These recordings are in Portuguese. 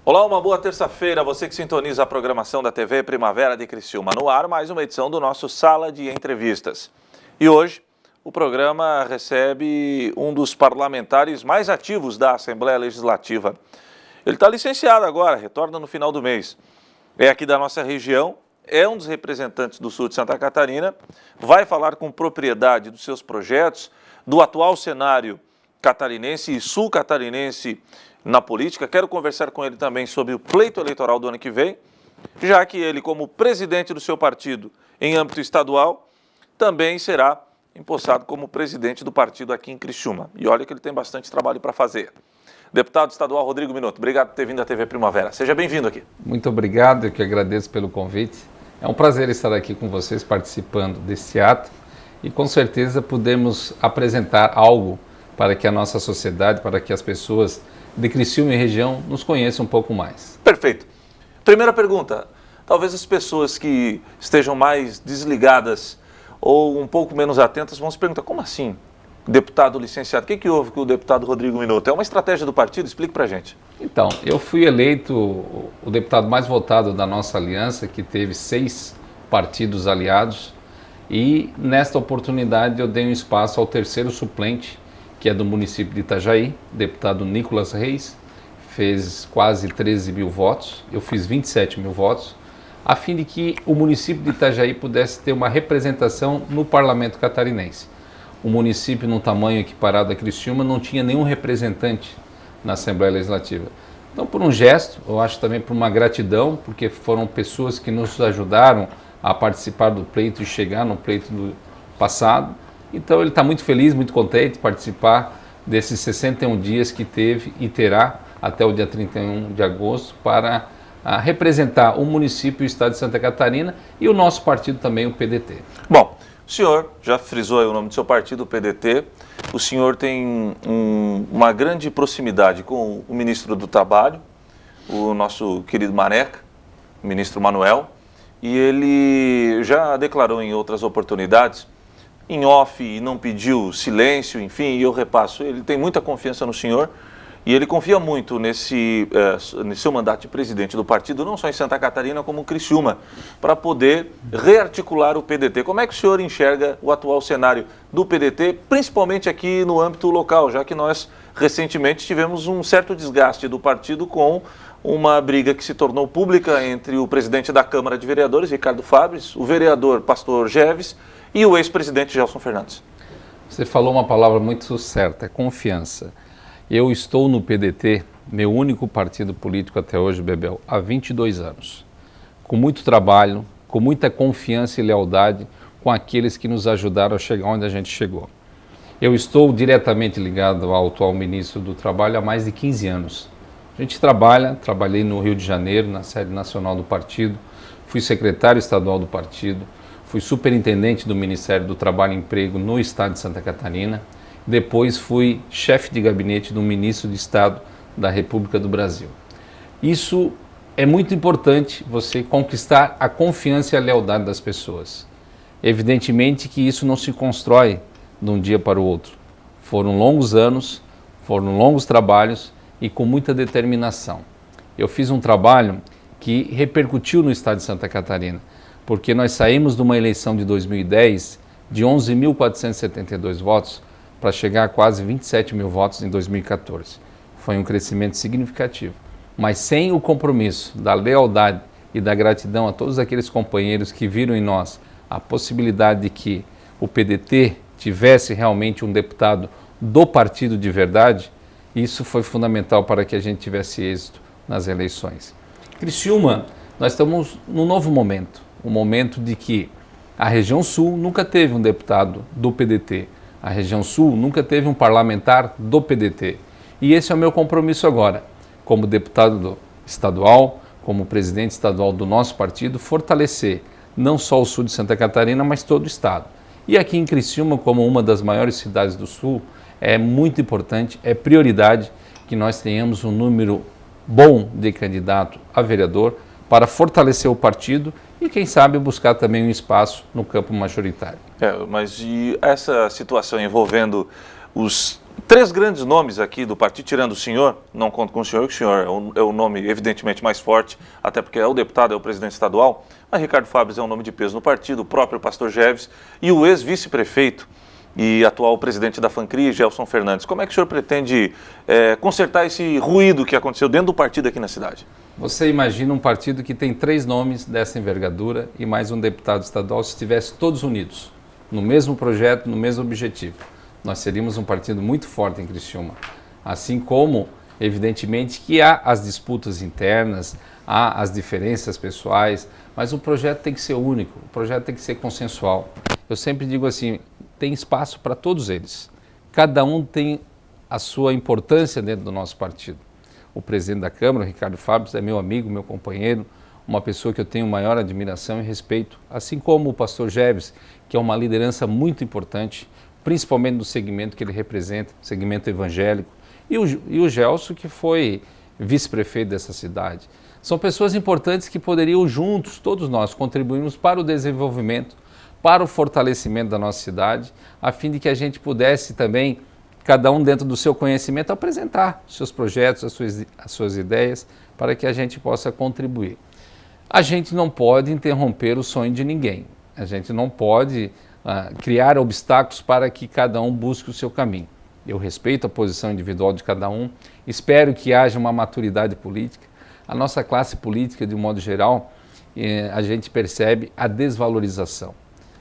Olá, uma boa terça-feira, você que sintoniza a programação da TV Primavera de Criciúma. No ar, mais uma edição do nosso Sala de Entrevistas. E hoje, o programa recebe um dos parlamentares mais ativos da Assembleia Legislativa. Ele está licenciado agora, retorna no final do mês. É aqui da nossa região, é um dos representantes do sul de Santa Catarina, vai falar com propriedade dos seus projetos, do atual cenário catarinense e sul-catarinense na política. Quero conversar com ele também sobre o pleito eleitoral do ano que vem, já que ele, como presidente do seu partido em âmbito estadual, também será empossado como presidente do partido aqui em Criciúma. E olha que ele tem bastante trabalho para fazer. Deputado estadual Rodrigo Minotto, obrigado por ter vindo à TV Primavera. Seja bem-vindo aqui. Muito obrigado, eu que agradeço pelo convite. É um prazer estar aqui com vocês participando desse ato e com certeza podemos apresentar algo para que a nossa sociedade, para que as pessoas de Criciúma e região nos conheçam um pouco mais. Perfeito. Primeira pergunta, talvez as pessoas que estejam mais desligadas ou um pouco menos atentas vão se perguntar, como assim? Deputado licenciado, o que houve com o deputado Rodrigo Minotto? É uma estratégia do partido? Explique pra gente. Então, eu fui eleito o deputado mais votado da nossa aliança, que teve 6 partidos aliados, e nesta oportunidade eu dei um espaço ao terceiro suplente, que é do município de Itajaí, deputado Nicolas Reis, fez quase 13 mil votos, eu fiz 27 mil votos, a fim de que o município de Itajaí pudesse ter uma representação no parlamento catarinense. O município, num tamanho equiparado a Criciúma, não tinha nenhum representante na Assembleia Legislativa. Então, por um gesto, eu acho também por uma gratidão, porque foram pessoas que nos ajudaram a participar do pleito e chegar no pleito do passado. Então, ele está muito feliz, muito contente de participar desses 61 dias que teve e terá até o dia 31 de agosto para representar o município e o estado de Santa Catarina e o nosso partido também, o PDT. Bom, o senhor já frisou aí o nome do seu partido, o PDT. O senhor tem uma grande proximidade com o ministro do Trabalho, o nosso querido Maneca, o ministro Manuel, e ele já declarou em outras oportunidades, em off, e não pediu silêncio, enfim, e eu repasso, ele tem muita confiança no senhor, e ele confia muito nesse seu mandato de presidente do partido, não só em Santa Catarina, como em Criciúma, para poder rearticular o PDT. Como é que o senhor enxerga o atual cenário do PDT, principalmente aqui no âmbito local, já que nós recentemente tivemos um certo desgaste do partido com uma briga que se tornou pública entre o presidente da Câmara de Vereadores, Ricardo Fabres, o vereador Pastor Geves e o ex-presidente Gelson Fernandes? Você falou uma palavra muito certa, é confiança. Eu estou no PDT, meu único partido político até hoje, Bebel, há 22 anos. Com muito trabalho, com muita confiança e lealdade com aqueles que nos ajudaram a chegar onde a gente chegou. Eu estou diretamente ligado ao atual ministro do Trabalho há mais de 15 anos. A gente trabalhei no Rio de Janeiro, na sede nacional do partido, fui secretário estadual do partido, fui superintendente do Ministério do Trabalho e Emprego no estado de Santa Catarina. Depois fui chefe de gabinete do ministro de Estado da República do Brasil. Isso é muito importante, você conquistar a confiança e a lealdade das pessoas. Evidentemente que isso não se constrói de um dia para o outro. Foram longos anos, foram longos trabalhos e com muita determinação. Eu fiz um trabalho que repercutiu no estado de Santa Catarina, porque nós saímos de uma eleição de 2010 de 11.472 votos para chegar a quase 27 mil votos em 2014. Foi um crescimento significativo, mas sem o compromisso da lealdade e da gratidão a todos aqueles companheiros que viram em nós a possibilidade de que o PDT tivesse realmente um deputado do partido de verdade, isso foi fundamental para que a gente tivesse êxito nas eleições. Criciúma, nós estamos num novo momento, um momento de que a região sul nunca teve um deputado do PDT, a região sul nunca teve um parlamentar do PDT. E esse é o meu compromisso agora, como deputado estadual, como presidente estadual do nosso partido, fortalecer não só o sul de Santa Catarina, mas todo o estado. E aqui em Criciúma, como uma das maiores cidades do sul, é muito importante, é prioridade que nós tenhamos um número bom de candidato a vereador para fortalecer o partido e, quem sabe, buscar também um espaço no campo majoritário. Mas e essa situação envolvendo os 3 grandes nomes aqui do partido, tirando o senhor, não conto com o senhor, que o senhor é o nome evidentemente mais forte, até porque é o deputado, é o presidente estadual, mas Ricardo Fabres é um nome de peso no partido, o próprio pastor Geves e o ex-vice-prefeito e atual presidente da FANCRI, Gelson Fernandes. Como é que o senhor pretende consertar esse ruído que aconteceu dentro do partido aqui na cidade? Você imagina um partido que tem 3 nomes dessa envergadura e mais um deputado estadual, se estivesse todos unidos, no mesmo projeto, no mesmo objetivo. Nós seríamos um partido muito forte em Criciúma. Assim como, evidentemente, que há as disputas internas, há as diferenças pessoais, mas o projeto tem que ser único, o projeto tem que ser consensual. Eu sempre digo assim, tem espaço para todos eles. Cada um tem a sua importância dentro do nosso partido. O presidente da Câmara, Ricardo Fabres, é meu amigo, meu companheiro, uma pessoa que eu tenho maior admiração e respeito, assim como o pastor Geves, que é uma liderança muito importante, principalmente no segmento que ele representa, segmento evangélico, e o Gelson, que foi vice-prefeito dessa cidade. São pessoas importantes que poderiam juntos, todos nós, contribuirmos para o desenvolvimento, para o fortalecimento da nossa cidade, a fim de que a gente pudesse também, cada um dentro do seu conhecimento, apresentar os seus projetos, as suas ideias, para que a gente possa contribuir. A gente não pode interromper o sonho de ninguém, a gente não pode criar obstáculos para que cada um busque o seu caminho. Eu respeito a posição individual de cada um, espero que haja uma maturidade política. A nossa classe política, de um modo geral, a gente percebe a desvalorização.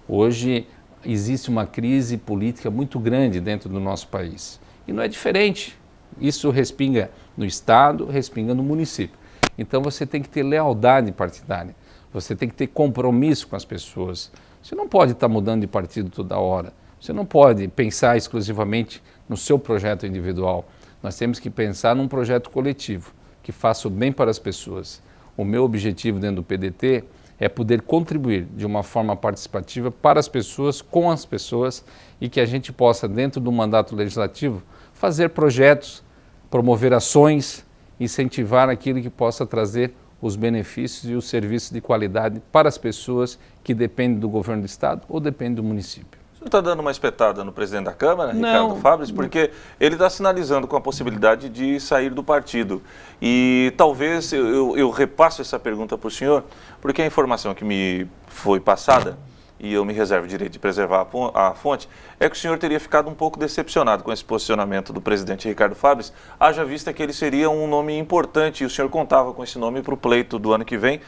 Hoje existe uma crise política muito grande dentro do nosso país. E não é diferente. Isso respinga no Estado, respinga no município. Então você tem que ter lealdade partidária, você tem que ter compromisso com as pessoas. Você não pode estar mudando de partido toda hora. Você não pode pensar exclusivamente no seu projeto individual. Nós temos que pensar num projeto coletivo, que faça o bem para as pessoas. O meu objetivo dentro do PDT é poder contribuir de uma forma participativa para as pessoas, com as pessoas, e que a gente possa, dentro do mandato legislativo, fazer projetos, promover ações, incentivar aquilo que possa trazer os benefícios e os serviços de qualidade para as pessoas que dependem do governo do estado ou dependem do município. O senhor está dando uma espetada no presidente da Câmara, Não. Ricardo Fabres, porque ele está sinalizando com a possibilidade de sair do partido. E talvez eu repasso essa pergunta para o senhor, porque a informação que me foi passada, e eu me reservo o direito de preservar a fonte, é que o senhor teria ficado um pouco decepcionado com esse posicionamento do presidente Ricardo Fabres, haja vista que ele seria um nome importante e o senhor contava com esse nome para o pleito do ano que vem,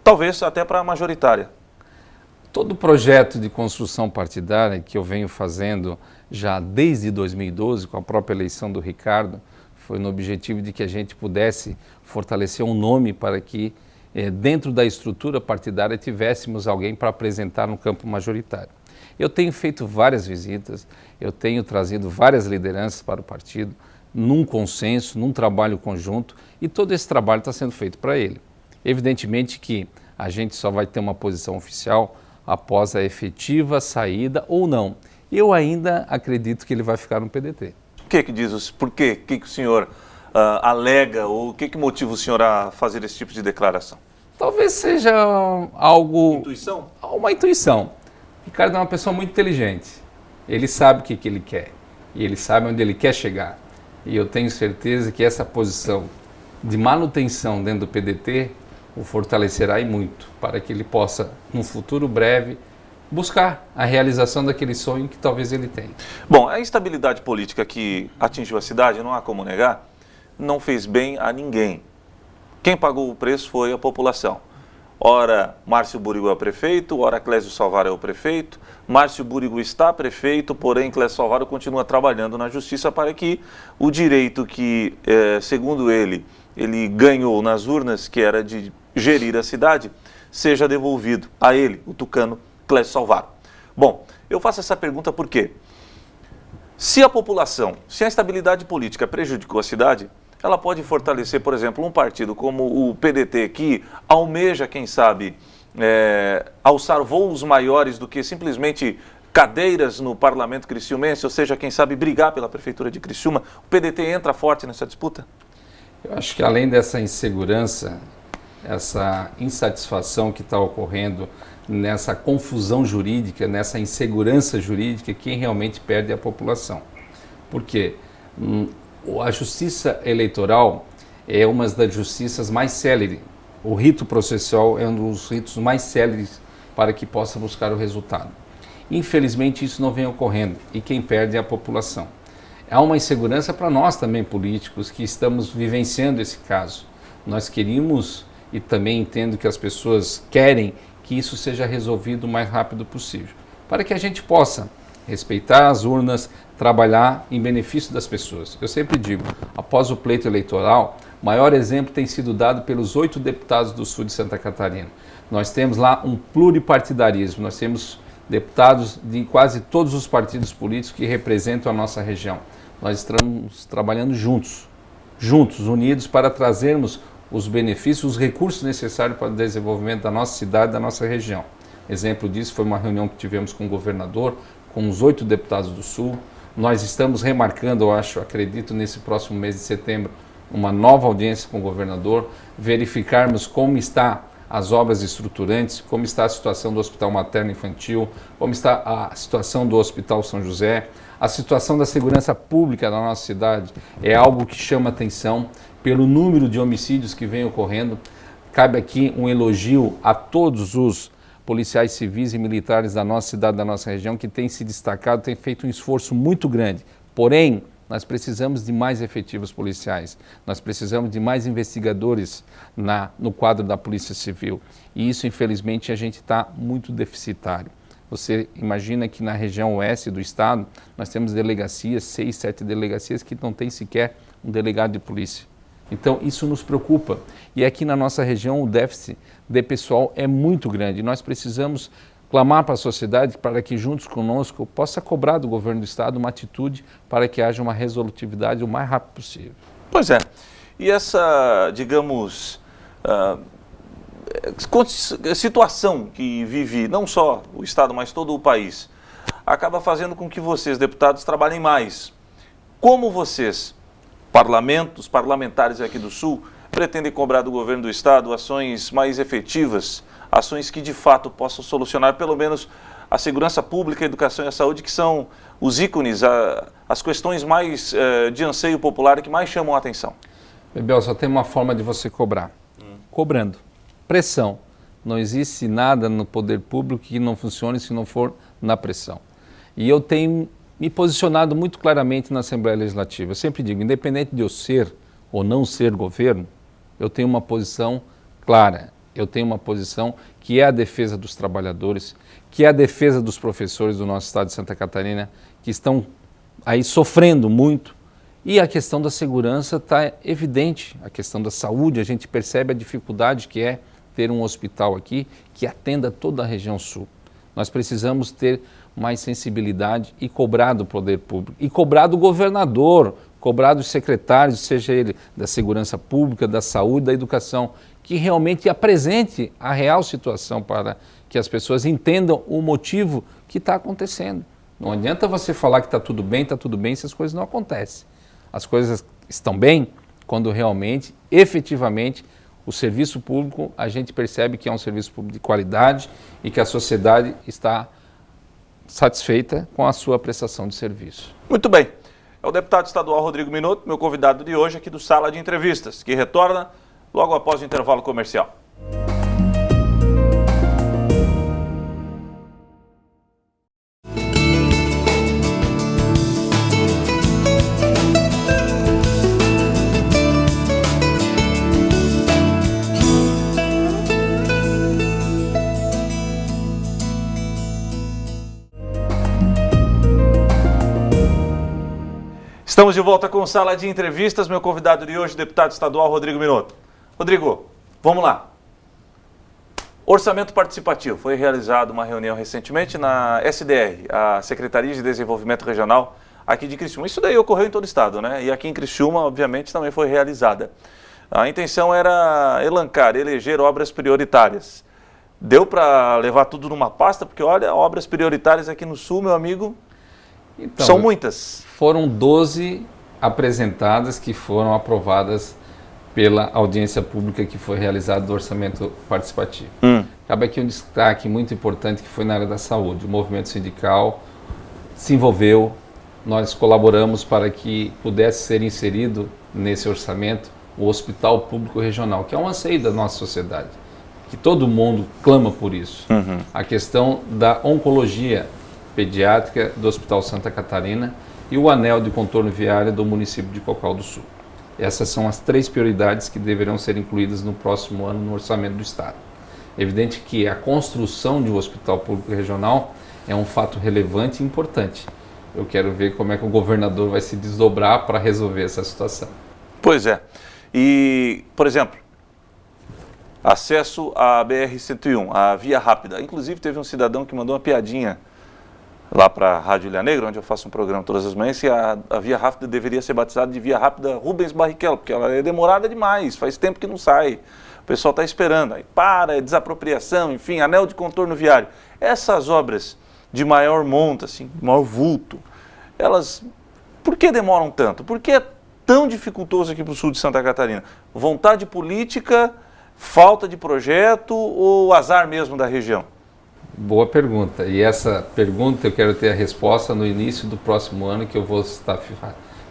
talvez até para a majoritária. Todo projeto de construção partidária que eu venho fazendo já desde 2012, com a própria eleição do Ricardo, foi no objetivo de que a gente pudesse fortalecer um nome para que dentro da estrutura partidária tivéssemos alguém para apresentar no campo majoritário. Eu tenho feito várias visitas, eu tenho trazido várias lideranças para o partido, num consenso, num trabalho conjunto, e todo esse trabalho está sendo feito para ele. Evidentemente que a gente só vai ter uma posição oficial após a efetiva saída ou não. Eu ainda acredito que ele vai ficar no PDT. O que diz, por quê? O que o senhor alega ou o que motiva o senhor a fazer esse tipo de declaração? Talvez seja algo... Intuição? Uma intuição. O Ricardo é uma pessoa muito inteligente. Ele sabe o que ele quer e ele sabe onde ele quer chegar. E eu tenho certeza que essa posição de manutenção dentro do PDT o fortalecerá e muito, para que ele possa, num futuro breve, buscar a realização daquele sonho que talvez ele tenha. Bom, a instabilidade política que atingiu a cidade, não há como negar, não fez bem a ninguém. Quem pagou o preço foi a população. Ora, Márcio Burigo é o prefeito, ora, Clésio Salvaro é o prefeito. Márcio Burigo está prefeito, porém, Clésio Salvaro continua trabalhando na justiça para que o direito que, segundo ele ganhou nas urnas, que era de gerir a cidade, seja devolvido a ele, o tucano Clésio Salvaro. Bom, eu faço essa pergunta porque se a população, se a instabilidade política prejudicou a cidade, ela pode fortalecer, por exemplo, um partido como o PDT, que almeja, quem sabe, alçar voos maiores do que simplesmente cadeiras no parlamento criciumense, ou seja, quem sabe brigar pela prefeitura de Criciúma. O PDT entra forte nessa disputa? Eu acho que além dessa insegurança, essa insatisfação que está ocorrendo, nessa confusão jurídica, nessa insegurança jurídica, quem realmente perde é a população. Por quê? A justiça eleitoral é uma das justiças mais céleres. O rito processual é um dos ritos mais céleres para que possa buscar o resultado. Infelizmente, isso não vem ocorrendo e quem perde é a população. Há uma insegurança para nós também, políticos, que estamos vivenciando esse caso. Nós queríamos, e também entendo que as pessoas querem, que isso seja resolvido o mais rápido possível, para que a gente possa respeitar as urnas, trabalhar em benefício das pessoas. Eu sempre digo, após o pleito eleitoral, o maior exemplo tem sido dado pelos 8 deputados do sul de Santa Catarina. Nós temos lá um pluripartidarismo, nós temos deputados de quase todos os partidos políticos que representam a nossa região. Nós estamos trabalhando juntos, unidos, para trazermos os benefícios, os recursos necessários para o desenvolvimento da nossa cidade, da nossa região. Exemplo disso foi uma reunião que tivemos com o governador, com os 8 deputados do Sul. Nós estamos remarcando, acredito, nesse próximo mês de setembro, uma nova audiência com o governador, verificarmos como está as obras estruturantes, como está a situação do Hospital Materno Infantil, como está a situação do Hospital São José, a situação da segurança pública da nossa cidade é algo que chama atenção pelo número de homicídios que vem ocorrendo. Cabe aqui um elogio a todos os policiais civis e militares da nossa cidade, da nossa região, que têm se destacado, têm feito um esforço muito grande. Porém, nós precisamos de mais efetivos policiais, nós precisamos de mais investigadores no quadro da Polícia Civil. E isso, infelizmente, a gente está muito deficitário. Você imagina que na região oeste do estado, nós temos delegacias, 6, 7 delegacias que não tem sequer um delegado de polícia. Então, isso nos preocupa. E aqui na nossa região, o déficit de pessoal é muito grande. Nós precisamos clamar para a sociedade para que, juntos conosco, possa cobrar do governo do estado uma atitude para que haja uma resolutividade o mais rápido possível. Pois é. E essa, digamos, situação que vive não só o estado, mas todo o país, acaba fazendo com que vocês, deputados, trabalhem mais. Como vocês, parlamentares aqui do Sul, pretendem cobrar do governo do estado ações mais efetivas, ações que de fato possam solucionar pelo menos a segurança pública, a educação e a saúde, que são os ícones, as questões mais de anseio popular que mais chamam a atenção? Bebel, só tem uma forma de você cobrar. Cobrando. Pressão. Não existe nada no poder público que não funcione se não for na pressão. E eu tenho me posicionado muito claramente na Assembleia Legislativa. Eu sempre digo, independente de eu ser ou não ser governo, eu tenho uma posição clara. Eu tenho uma posição que é a defesa dos trabalhadores, que é a defesa dos professores do nosso estado de Santa Catarina, que estão aí sofrendo muito. E a questão da segurança está evidente, a questão da saúde, a gente percebe a dificuldade que é ter um hospital aqui que atenda toda a região sul. Nós precisamos ter mais sensibilidade e cobrar do poder público, e cobrar do governador, cobrar dos secretários, seja ele da segurança pública, da saúde, da educação, que realmente apresente a real situação para que as pessoas entendam o motivo que está acontecendo. Não adianta você falar que está tudo bem, se as coisas não acontecem. As coisas estão bem quando realmente, efetivamente, o serviço público, a gente percebe que é um serviço público de qualidade e que a sociedade está satisfeita com a sua prestação de serviço. Muito bem. É o deputado estadual Rodrigo Minotto, meu convidado de hoje aqui do Sala de Entrevistas, que retorna logo após o intervalo comercial. Estamos de volta com Sala de Entrevistas. Meu convidado de hoje, deputado estadual Rodrigo Minotto. Rodrigo, vamos lá. Orçamento participativo. Foi realizada uma reunião recentemente na SDR, a Secretaria de Desenvolvimento Regional aqui de Criciúma. Isso daí ocorreu em todo o estado, né? E aqui em Criciúma, obviamente, também foi realizada. A intenção era eleger obras prioritárias. Deu para levar tudo numa pasta? Porque, olha, obras prioritárias aqui no Sul, meu amigo, então, são muitas. Foram 12 apresentadas que foram aprovadas pela audiência pública que foi realizada do orçamento participativo. Cabe aqui um destaque muito importante que foi na área da saúde. O movimento sindical se envolveu, nós colaboramos para que pudesse ser inserido nesse orçamento o Hospital Público Regional, que é um anseio da nossa sociedade, que todo mundo clama por isso. A questão da oncologia pediátrica do Hospital Santa Catarina e o anel de contorno viário do município de Cocal do Sul. Essas são as 3 prioridades que deverão ser incluídas no próximo ano no orçamento do Estado. É evidente que a construção de um hospital público regional é um fato relevante e importante. Eu quero ver como é que o governador vai se desdobrar para resolver essa situação. Pois é. E, por exemplo, acesso à BR-101, a via rápida. Inclusive teve um cidadão que mandou uma piadinha lá para a Rádio Ilha Negra, onde eu faço um programa todas as manhãs, que a via rápida deveria ser batizada de via rápida Rubens Barrichello, porque ela é demorada demais, faz tempo que não sai. O pessoal está esperando, aí para, é desapropriação, enfim, anel de contorno viário. Essas obras de maior monta, assim, maior vulto, elas, por que demoram tanto? Por que é tão dificultoso aqui para o sul de Santa Catarina? Vontade política, falta de projeto ou azar mesmo da região? Boa pergunta. E essa pergunta eu quero ter a resposta no início do próximo ano, que eu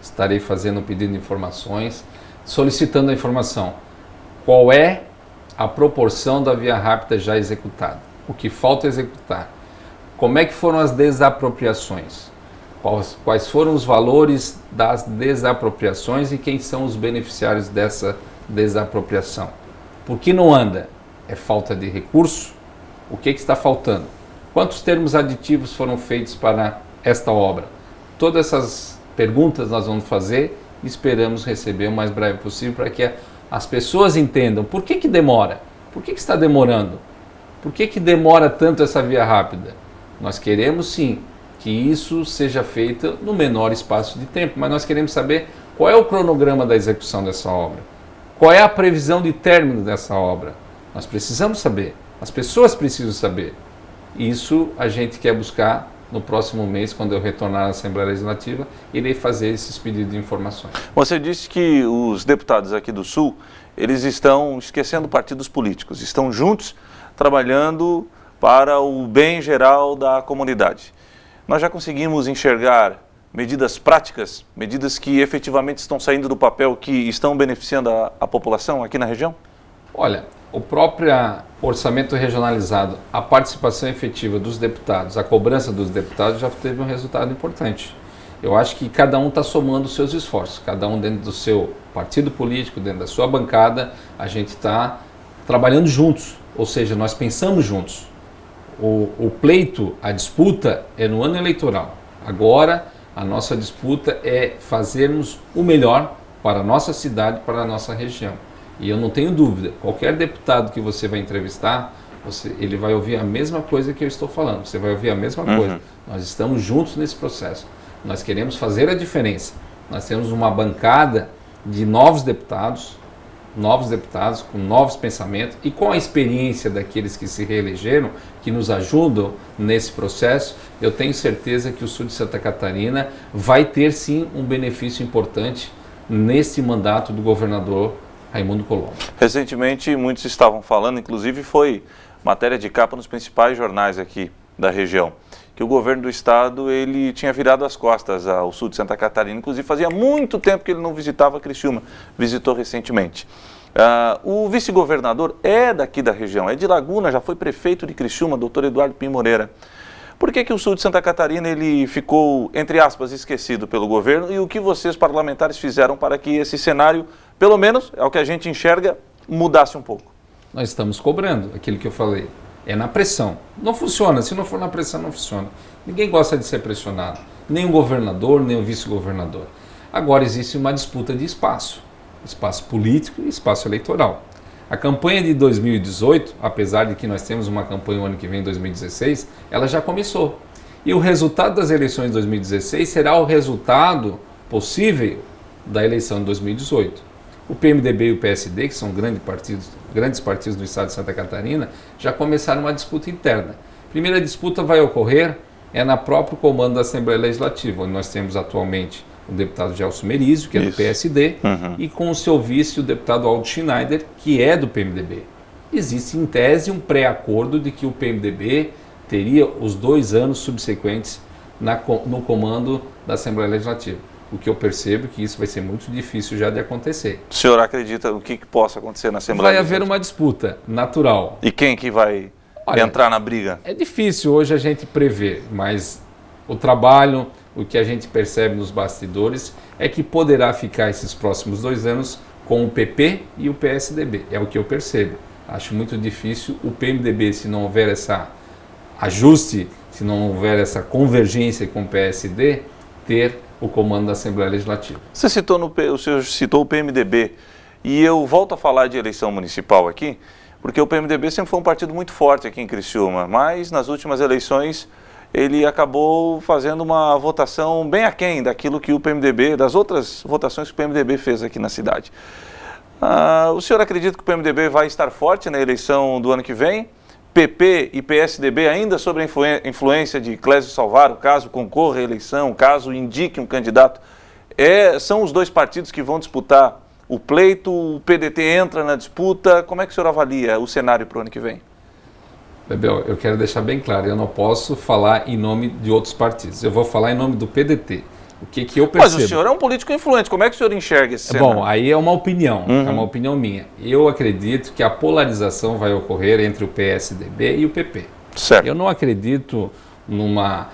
estarei fazendo um pedido de informações, solicitando a informação. Qual é a proporção da via rápida já executada? O que falta executar? Como é que foram as desapropriações? Quais foram os valores das desapropriações e quem são os beneficiários dessa desapropriação? Por que não anda? É falta de recurso? O que está faltando? Quantos termos aditivos foram feitos para esta obra? Todas essas perguntas nós vamos fazer e esperamos receber o mais breve possível para que as pessoas entendam por que demora, por que está demorando, por que demora tanto essa via rápida. Nós queremos sim que isso seja feito no menor espaço de tempo, mas nós queremos saber qual é o cronograma da execução dessa obra, qual é a previsão de término dessa obra. Nós precisamos saber. As pessoas precisam saber. Isso a gente quer buscar no próximo mês, quando eu retornar à Assembleia Legislativa, irei fazer esses pedidos de informações. Você disse que os deputados aqui do Sul, eles estão esquecendo partidos políticos, estão juntos trabalhando para o bem geral da comunidade. Nós já conseguimos enxergar medidas práticas, medidas que efetivamente estão saindo do papel, que estão beneficiando a população aqui na região? Olha, o próprio orçamento regionalizado, a participação efetiva dos deputados, a cobrança dos deputados já teve um resultado importante. Eu acho que cada um está somando os seus esforços, cada um dentro do seu partido político, dentro da sua bancada, a gente está trabalhando juntos, ou seja, nós pensamos juntos. O pleito, a disputa é no ano eleitoral. Agora, a nossa disputa é fazermos o melhor para a nossa cidade, para a nossa região. E eu não tenho dúvida, qualquer deputado que você vai entrevistar, ele vai ouvir a mesma coisa que eu estou falando, você vai ouvir a mesma coisa. Nós estamos juntos nesse processo, nós queremos fazer a diferença. Nós temos uma bancada de novos deputados com novos pensamentos e com a experiência daqueles que se reelegeram, que nos ajudam nesse processo. Eu tenho certeza que o sul de Santa Catarina vai ter sim um benefício importante nesse mandato do governador Raimundo Colombo. Recentemente, muitos estavam falando, inclusive foi matéria de capa nos principais jornais aqui da região, que o governo do estado ele tinha virado as costas ao sul de Santa Catarina. Inclusive, fazia muito tempo que ele não visitava Criciúma, visitou recentemente. O vice-governador é daqui da região, é de Laguna, já foi prefeito de Criciúma, doutor Eduardo Pim Moreira. Por que o sul de Santa Catarina ele ficou, entre aspas, esquecido pelo governo, e o que vocês parlamentares fizeram para que esse cenário, pelo menos é o que a gente enxerga, mudasse um pouco? Nós estamos cobrando aquilo que eu falei, é na pressão. Não funciona, se não for na pressão não funciona. Ninguém gosta de ser pressionado, nem o governador, nem o vice-governador. Agora existe uma disputa de espaço político e espaço eleitoral. A campanha de 2018, apesar de que nós temos uma campanha no ano que vem, 2016, ela já começou. E o resultado das eleições de 2016 será o resultado possível da eleição de 2018. O PMDB e o PSD, que são grandes partidos do estado de Santa Catarina, já começaram uma disputa interna. A primeira disputa vai ocorrer na próprio comando da Assembleia Legislativa, onde nós temos atualmente o deputado Gelson Merizio, que é do PSD, e com o seu vice, o deputado Aldo Schneider, que é do PMDB. Existe, em tese, um pré-acordo de que o PMDB teria os 2 anos subsequentes no comando da Assembleia Legislativa. O que eu percebo é que isso vai ser muito difícil já de acontecer. O senhor acredita o que possa acontecer na Assembleia Vai Legislativa? haver uma disputa natural. E quem que vai entrar na briga? É difícil hoje a gente prever, mas o trabalho, o que a gente percebe nos bastidores é que poderá ficar esses próximos 2 anos com o PP e o PSDB. É o que eu percebo. Acho muito difícil o PMDB, se não houver essa ajuste, se não houver essa convergência com o PSD, ter o comando da Assembleia Legislativa. O senhor citou o PMDB e eu volto a falar de eleição municipal aqui, porque o PMDB sempre foi um partido muito forte aqui em Criciúma, mas nas últimas eleições ele acabou fazendo uma votação bem aquém daquilo que o PMDB, das outras votações que o PMDB fez aqui na cidade. O senhor acredita que o PMDB vai estar forte na eleição do ano que vem? PP e PSDB ainda sob a influência de Clésio Salvaro, caso concorra à eleição, caso indique um candidato, são os 2 partidos que vão disputar o pleito, o PDT entra na disputa. Como é que o senhor avalia o cenário para o ano que vem? Bebel, eu quero deixar bem claro, eu não posso falar em nome de outros partidos, eu vou falar em nome do PDT. O que eu percebo? Mas o senhor é um político influente, como é que o senhor enxerga esse cenário? Bom, aí é uma opinião, é uma opinião minha. Eu acredito que a polarização vai ocorrer entre o PSDB e o PP. Certo. Eu não acredito numa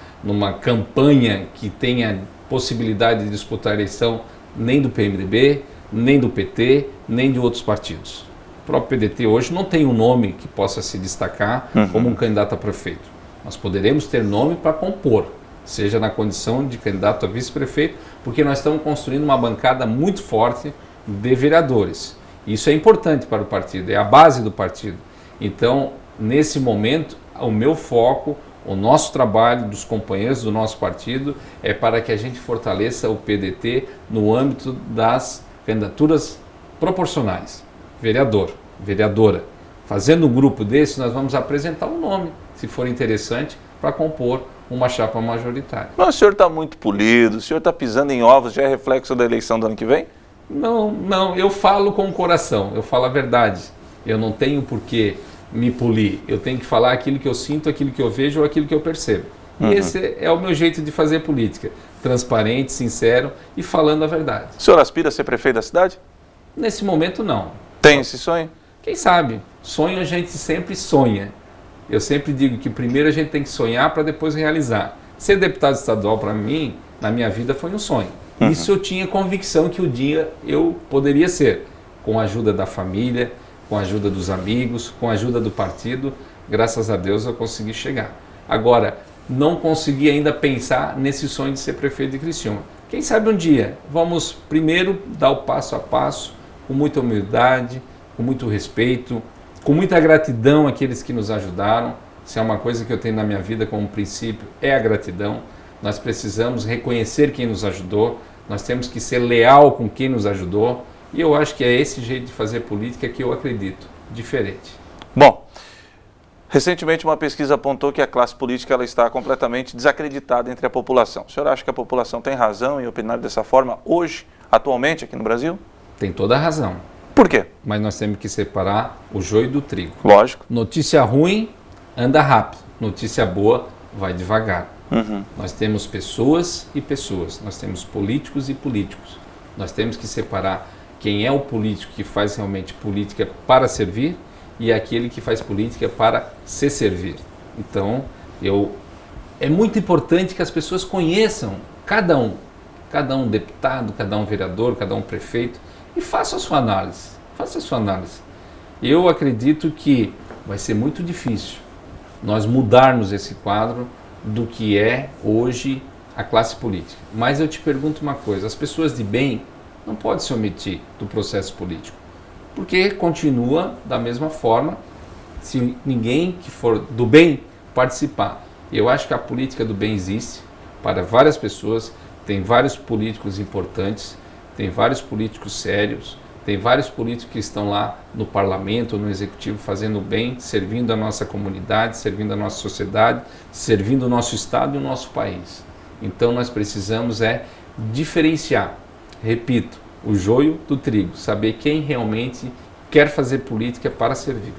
campanha que tenha possibilidade de disputar a eleição nem do PMDB, nem do PT, nem de outros partidos. O próprio PDT hoje não tem um nome que possa se destacar como um candidato a prefeito. Nós poderemos ter nome para compor, seja na condição de candidato a vice-prefeito, porque nós estamos construindo uma bancada muito forte de vereadores. Isso é importante para o partido, é a base do partido. Então, nesse momento, o meu foco, o nosso trabalho dos companheiros do nosso partido é para que a gente fortaleça o PDT no âmbito das candidaturas proporcionais. Vereador, vereadora. Fazendo um grupo desse, nós vamos apresentar um nome, se for interessante, para compor uma chapa majoritária. Mas o senhor está muito polido, o senhor está pisando em ovos, já é reflexo da eleição do ano que vem? Não, eu falo com o coração, eu falo a verdade. Eu não tenho por que me polir, eu tenho que falar aquilo que eu sinto, aquilo que eu vejo ou aquilo que eu percebo. E esse é o meu jeito de fazer política, transparente, sincero e falando a verdade. O senhor aspira a ser prefeito da cidade? Nesse momento, não. Tem esse sonho? Quem sabe? Sonho a gente sempre sonha. Eu sempre digo que primeiro a gente tem que sonhar para depois realizar. Ser deputado estadual para mim, na minha vida, foi um sonho. Isso eu tinha convicção que um dia eu poderia ser, com a ajuda da família, com a ajuda dos amigos, com a ajuda do partido. Graças a Deus eu consegui chegar. Agora, não consegui ainda pensar nesse sonho de ser prefeito de Criciúma. Quem sabe um dia, vamos primeiro dar o passo a passo, com muita humildade, com muito respeito, com muita gratidão àqueles que nos ajudaram. Se é uma coisa que eu tenho na minha vida como princípio, é a gratidão. Nós precisamos reconhecer quem nos ajudou, nós temos que ser leal com quem nos ajudou, e eu acho que é esse jeito de fazer política que eu acredito, diferente. Bom, recentemente uma pesquisa apontou que a classe política ela está completamente desacreditada entre a população. O senhor acha que a população tem razão em opinar dessa forma hoje, atualmente, aqui no Brasil? Tem toda a razão. Por quê? Mas nós temos que separar o joio do trigo. Lógico. Notícia ruim anda rápido, notícia boa vai devagar. Nós temos pessoas e pessoas, nós temos políticos e políticos. Nós temos que separar quem é o político que faz realmente política para servir e aquele que faz política para se servir. Então, é muito importante que as pessoas conheçam cada um deputado, cada um vereador, cada um prefeito, e faça a sua análise, Eu acredito que vai ser muito difícil nós mudarmos esse quadro do que é hoje a classe política. Mas eu te pergunto uma coisa, as pessoas de bem não podem se omitir do processo político, porque continua da mesma forma se ninguém que for do bem participar. Eu acho que a política do bem existe para várias pessoas, tem vários políticos importantes, tem vários políticos sérios, tem vários políticos que estão lá no parlamento, no executivo, fazendo o bem, servindo a nossa comunidade, servindo a nossa sociedade, servindo o nosso estado e o nosso país. Então nós precisamos diferenciar, repito, o joio do trigo, saber quem realmente quer fazer política para servir.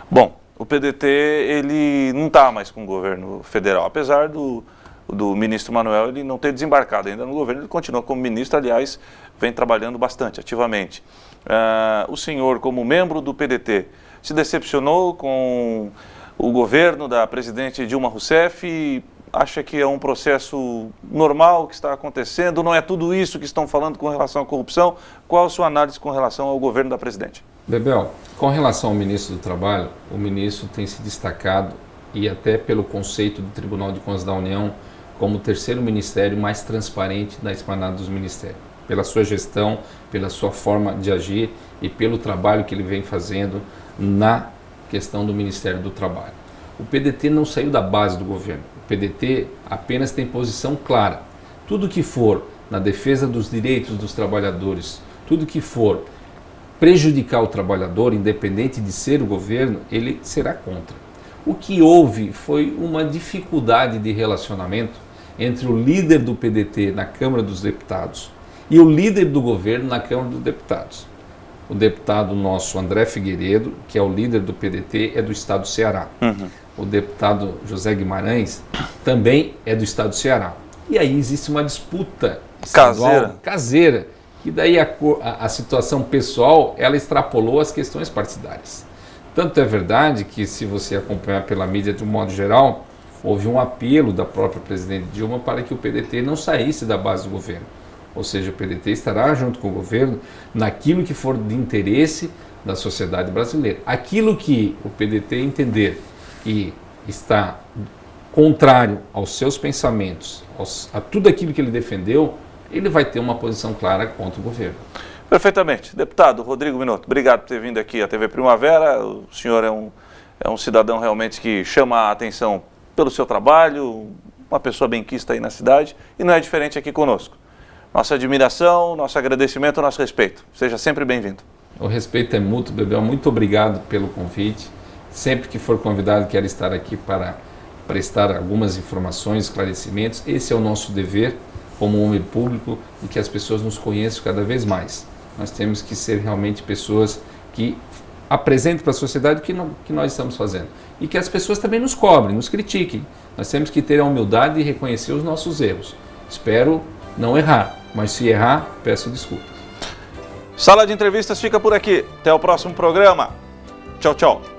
Bom, o PDT ele não está mais com o governo federal, apesar do do ministro Manoel, ele não ter desembarcado ainda no governo, ele continua como ministro, aliás, vem trabalhando bastante, ativamente. O senhor, como membro do PDT, se decepcionou com o governo da presidente Dilma Rousseff e acha que é um processo normal que está acontecendo, não é tudo isso que estão falando com relação à corrupção? Qual a sua análise com relação ao governo da presidente? Bebel, com relação ao ministro do Trabalho, o ministro tem se destacado, e até pelo conceito do Tribunal de Contas da União, como o terceiro ministério mais transparente da esplanada dos ministérios, pela sua gestão, pela sua forma de agir e pelo trabalho que ele vem fazendo na questão do Ministério do Trabalho. O PDT não saiu da base do governo, o PDT apenas tem posição clara. Tudo que for na defesa dos direitos dos trabalhadores, tudo que for prejudicar o trabalhador, independente de ser o governo, ele será contra. O que houve foi uma dificuldade de relacionamento entre o líder do PDT na Câmara dos Deputados e o líder do governo na Câmara dos Deputados. O deputado nosso André Figueiredo, que é o líder do PDT, é do estado do Ceará. O deputado José Guimarães também é do estado do Ceará. E aí existe uma disputa estadual, caseira, e daí a situação pessoal, ela extrapolou as questões partidárias. Tanto é verdade que, se você acompanhar pela mídia de um modo geral, houve um apelo da própria presidente Dilma para que o PDT não saísse da base do governo. Ou seja, o PDT estará junto com o governo naquilo que for de interesse da sociedade brasileira. Aquilo que o PDT entender e está contrário aos seus pensamentos, a tudo aquilo que ele defendeu, ele vai ter uma posição clara contra o governo. Perfeitamente. Deputado Rodrigo Minotto, obrigado por ter vindo aqui à TV Primavera. O senhor é um cidadão realmente que chama a atenção pelo seu trabalho, uma pessoa benquista aí na cidade, e não é diferente aqui conosco. Nossa admiração, nosso agradecimento, nosso respeito. Seja sempre bem-vindo. O respeito é mútuo, Bebel. Muito obrigado pelo convite. Sempre que for convidado, quero estar aqui para prestar algumas informações, esclarecimentos. Esse é o nosso dever como homem público, e que as pessoas nos conheçam cada vez mais. Nós temos que ser realmente pessoas que apresentem para a sociedade o que nós estamos fazendo. E que as pessoas também nos cobrem, nos critiquem. Nós temos que ter a humildade de reconhecer os nossos erros. Espero não errar, mas se errar, peço desculpas. Sala de Entrevistas fica por aqui. Até o próximo programa. Tchau, tchau.